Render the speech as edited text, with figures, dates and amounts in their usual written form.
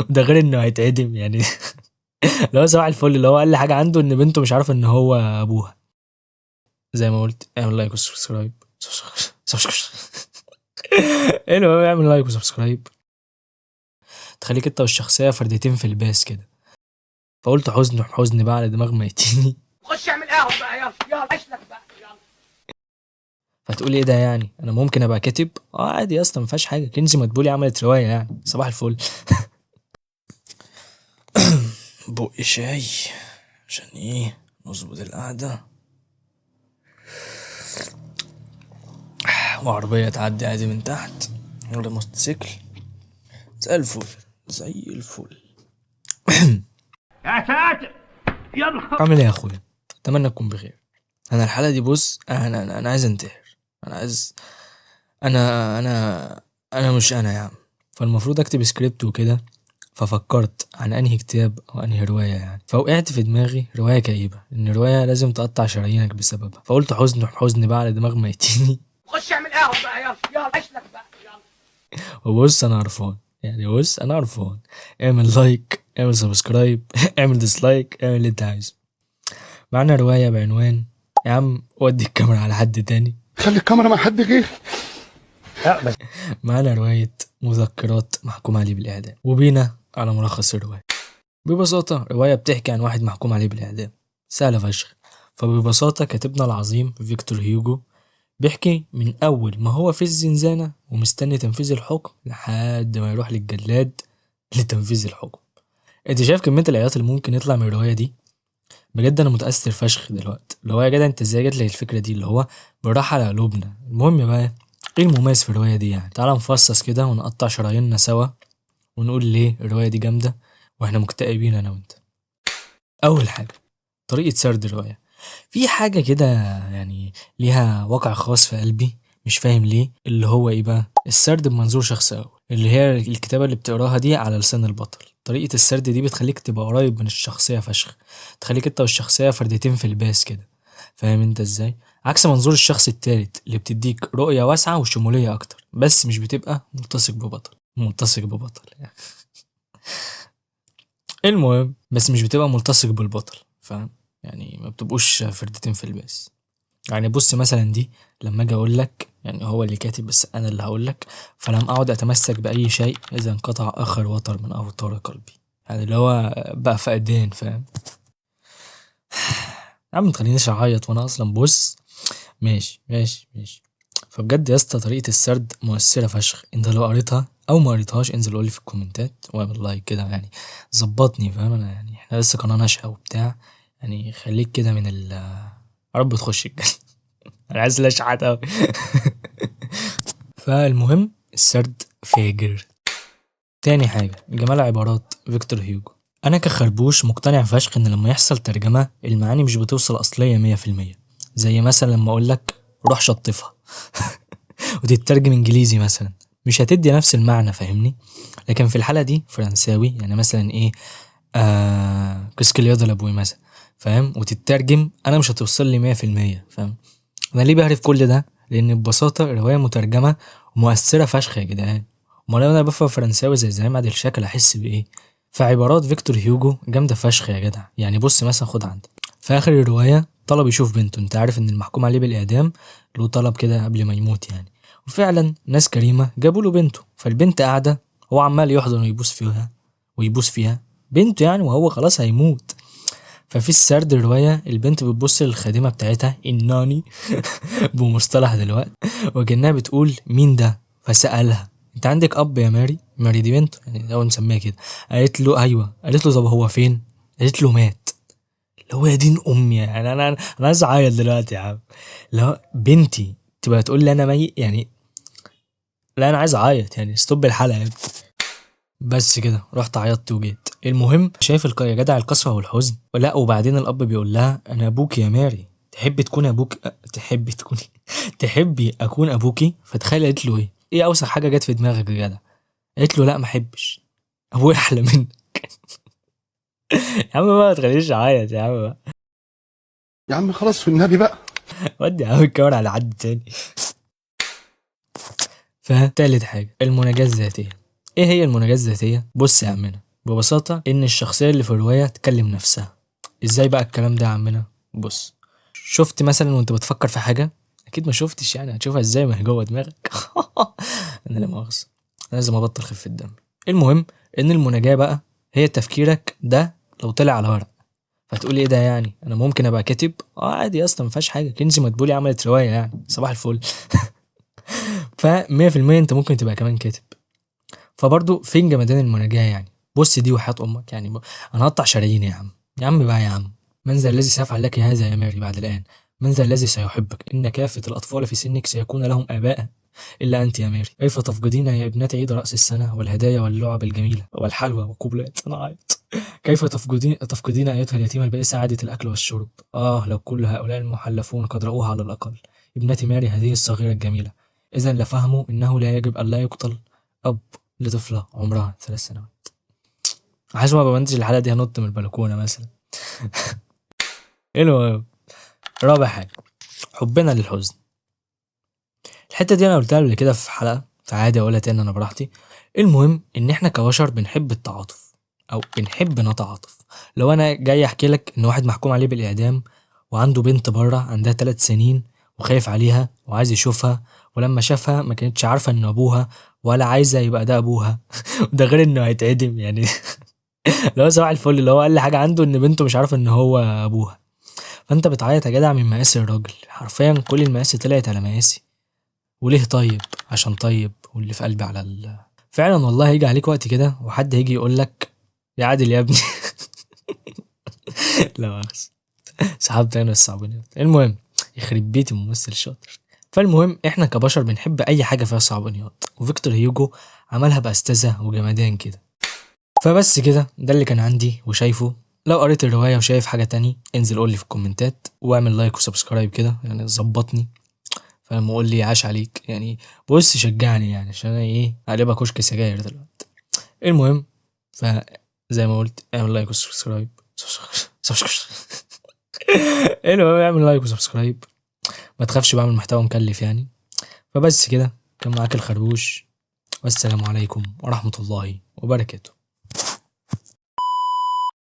ده غير انه هيتعدم يعني. اللي هو صباح الفل، اللي هو اقل حاجه عنده ان بنته مش عارفه ان هو ابوها. زي ما قلت اعمل لايك وسبسكرايب. المهم اعمل لايك وسبسكرايب، تخليك انت والشخصيه فردتين في الباس كده. فقلت حزن بقى على دماغ ميتيني. خش اعمل قهوه بقى، يلا يلا عيش لك بقى يلا. فتقول ايه ده يعني، انا ممكن ابقى كاتب؟ عادي يا اسطى، ما فيهاش حاجه. كنزي مدبولي عملت روايه يعني، صباح الفل. بقي شاي عشان ايه نظبط القعده. وعربيه تعدي عادي من تحت، ولا موتوسيكل. زي الفل زي الفل. يا ساتر يلا. عامل ايه يا اخويا؟ اتمنى تكون بخير. انا الحلقه دي بص، انا عايز انتحر. انا عايز، انا مش انا يا عم. فالمفروض اكتب سكريبت وكده. ففكرت عن انهي كتاب او انهي روايه يعني، فوقعت في دماغي روايه كئيبه، ان روايه لازم تقطع شرايينك بسببها. فقلت حزن بقى على دماغ ميتيني. خش اعمل قهوه بقى، يلا يلا عيش لك بقى يلا. وبص انا قرفان يعني، بص انا قرفان. اعمل لايك، اعمل سبسكرايب، اعمل ديسلايك، اعمل اللي انت عايزه. معانا روايه بعنوان، يا عم ودي الكاميرا على حد تاني. خلي الكاميرا مع حد غير. معانا رواية مذكرات محكوم عليه بالإعدام، وبينا على ملخص الرواية. ببساطة رواية بتحكي عن واحد محكوم عليه بالإعدام، سهلة فشخ. فببساطة كاتبنا العظيم فيكتور هيوجو بيحكي من أول ما هو في الزنزانة ومستني تنفيذ الحكم لحد ما يروح للجلاد لتنفيذ الحكم. انت شايف كمية العياط اللي ممكن يطلع من الرواية دي؟ بجد انا متأثر فشخ دلوقتي، اللي هو يا جدع انت ازاي جات لك الفكرة دي، اللي هو بالراحة على قلوبنا. المهم بقى، ايه المميز في الرواية دي يعني؟ تعال نفصص كده ونقطع شراييننا سوا، ونقول ليه الرواية دي جامدة واحنا مكتئبين انا وانت. اول حاجة، طريقة سرد الرواية. في حاجة كده يعني ليها وقع خاص في قلبي، مش فاهم ليه. اللي هو ايه بقى؟ السرد بمنظور شخص اول، اللي هي الكتابة اللي بتقراها دي على لسان البطل. طريقة السرد دي بتخليك تبقى قريب من الشخصية فشخ، تخليك انت والشخصية فردتين في الباس كده. فاهم انت ازاي؟ عكس منظور الشخص التالت اللي بتديك رؤية واسعة وشمولية اكتر، بس مش بتبقى ملتصق ببطل يعني. المهم، بس مش بتبقى ملتصق بالبطل، فاهم يعني؟ ما بتبقوش فردتين في الباس. يعني بص مثلا دي، لما اجي اقول لك يعني هو اللي كاتب بس انا اللي هقول لك، فلم اقعد اتمسك باي شيء اذا انقطع اخر وتر من اوتار قلبي. يعني اللي هو بقى فقدان، فاهم؟ يا عم متخلينيش اعيط وانا اصلا بص. ماشي. فبجد يا اسطى طريقة السرد مؤثرة فشخ. انت لو قريتها او ما قريتهاش انزل قولي في الكومنتات واعمل لايك كده يعني، ظبطني فاهم انا يعني، احنا لسه قناة ناشئة وبتاع يعني. خليك كده من يا رب تخش الجنة. انا عايز لاشعات اوي. فالمهم السرد فاجر. تاني حاجة، جمال عبارات فيكتور هيوجو. انا كخربوش مقتنع فشخ ان لما يحصل ترجمة المعاني مش بتوصل اصلية 100%. زي مثلا لما اقولك روح شطفها وتترجم انجليزي مثلا، مش هتدي نفس المعنى، فاهمني؟ لكن في الحالة دي فرنساوي يعني مثلا ايه، كسكليادا لابوي مثلا، فاهم؟ وتترجم انا مش هتوصل لي 100%، فاهم؟ انا ليه بعرف كل ده؟ لان ببساطة الرواية مترجمة ومؤثرة فشخ يا جدعان. امال لو انا بفهم فرنساوي زي زعيم عادل شكل احس بايه؟ فعبارات فيكتور هيوجو جامدة فشخ يا جدع. يعني بص مثلا خد عندك في اخر الرواية طلب يشوف بنته. انت عارف ان المحكوم عليه بالاعدام له طلب كده قبل ما يموت يعني. وفعلا ناس كريمة جابوا له بنته. فالبنت قاعدة، هو عمال يحضن ويبوس فيها بنته يعني، وهو خلاص هيموت. ففي السرد الرواية البنت بتبص للخادمة بتاعتها الناني بمصطلح دلوقتي، وكأنها بتقول مين ده؟ فسألها انت عندك اب يا ماري؟ ماري دي بنت يعني لو نسميها كده. قالت له ايوه. قالت له طب هو فين؟ قالت له مات. اللي هو يا دين امي يعني، انا عايز اعيط دلوقتي يا عم. لو بنتي تبقى تقول لي انا ميت يعني، لا انا عايز اعيط يعني، ستوب الحلقه يا ابني. بس كده رحت عيطت وجيت. المهم شايف يا جدع القسوه والحزن. لا وبعدين الاب بيقول لها انا ابوك يا ماري، تحبي تكون ابوك تحبي تكوني تحبي اكون ابوكي؟ فتخيل قالت له ايه اوسخ حاجه جت في دماغك يا جدع؟ قالت له لا ما احبش، ابويا احلى منك. يا عم بقى ما تخلينيش اعيط يا عم بقى. يا عم خلاص في النبي بقى. ودي يا عم الكاميرا على حد تاني. فتالت حاجه، المناجاة الذاتيه. ايه هي المناجاة الذاتيه؟ بص يا عمنا، ببساطة ان الشخصية اللي في الرواية تكلم نفسها. ازاي بقى الكلام ده يا عمنا؟ بص، شفت مثلا وانت بتفكر في حاجة؟ اكيد ما شفتش، يعني هتشوفها ازاي ما هي جوه دماغك. انا لا مؤاخذة، لازم ابطل خفة الدم. المهم ان المناجاة بقى هي تفكيرك ده لو طلع على ورق. فتقول ايه ده؟ يعني انا ممكن ابقى كاتب؟ عادي اصلا، ما فيهاش حاجه. كنزي مدبولي عملت روايه، يعني صباح الفل. ف 100% انت ممكن تبقى كمان كاتب. فبرضه فين جمدان المناجاه يعني؟ بص دي وحياة امك يعني انا هقطع شرايين يا عم. يا عم بقى يا عم، من ذا الذي سيفعل لك هذا يا ماري بعد الان؟ من ذا الذي سيحبك؟ ان كافه الاطفال في سنك سيكون لهم اباء الا انت يا ماري. كيف تفقدين يا ابنتي عيد راس السنه والهدايا واللعب الجميله والحلوى وقبلات؟ انا عيط. كيف تفقدين أيتها اليتيمة البائسة عادة الأكل والشرب؟ لو كل هؤلاء المحلفون قد رأوها على الأقل. ابنتي ماري هذه الصغيرة الجميلة، إذا لفهموا إنه لا يجب ألا يقتل أب لطفلة عمرها 3 سنوات. عايز ما بمنتج الحلقة دي هنط من البلكونة مثلا. المهم، رابع حاجة، حبنا للحزن. الحتة دي أنا قلتها قبل كده في حلقة، فعادي أقولها تاني أنا براحتي. المهم إن إحنا كبشر بنحب التعاطف او بنحب نتعاطف. لو انا جاي احكي لك ان واحد محكوم عليه بالاعدام وعنده بنت بره عندها 3 سنين وخايف عليها وعايز يشوفها، ولما شافها ما كانتش عارفه ان ابوها ولا عايزه يبقى ده ابوها. ده غير انه هيتعدم يعني. لو صباح الفل، اللي هو اقل حاجه عنده ان بنته مش عارفه ان هو ابوها. فانت بتعيط يا جدع من مقاسي الراجل، حرفيا كل المقاسي طلعت على مقاسي. وليه طيب؟ عشان طيب، واللي في قلبي على فعلا والله هيجي عليك وقت كده وحد هيجي يقول لك يا عادل يا ابني. لا مؤاخذة، سحبت انا الصعبانيات. المهم، يخرب بيتي ممثل شاطر. فالمهم احنا كبشر بنحب اي حاجه فيها صعبانيات، وفيكتور هيوجو عملها باستاذه وجمدان كده. فبس كده، ده اللي كان عندي وشايفه. لو قريت الروايه وشايف حاجه تاني انزل قولي في الكومنتات، واعمل لايك وسبسكرايب كده يعني ظبطني. فاهم؟ قول لي عاش عليك يعني. بص شجعني يعني، عشان انا هقلبها كشك سجاير دلوقتي. المهم، فزي ما قلت اعمل لايك وسبسكرايب. المهم اعمل لايك وسبسكرايب. ما تخافش، بعمل محتوى مكلف يعني. فبس كده، كان معاك الخربوش، والسلام عليكم ورحمة الله وبركاته.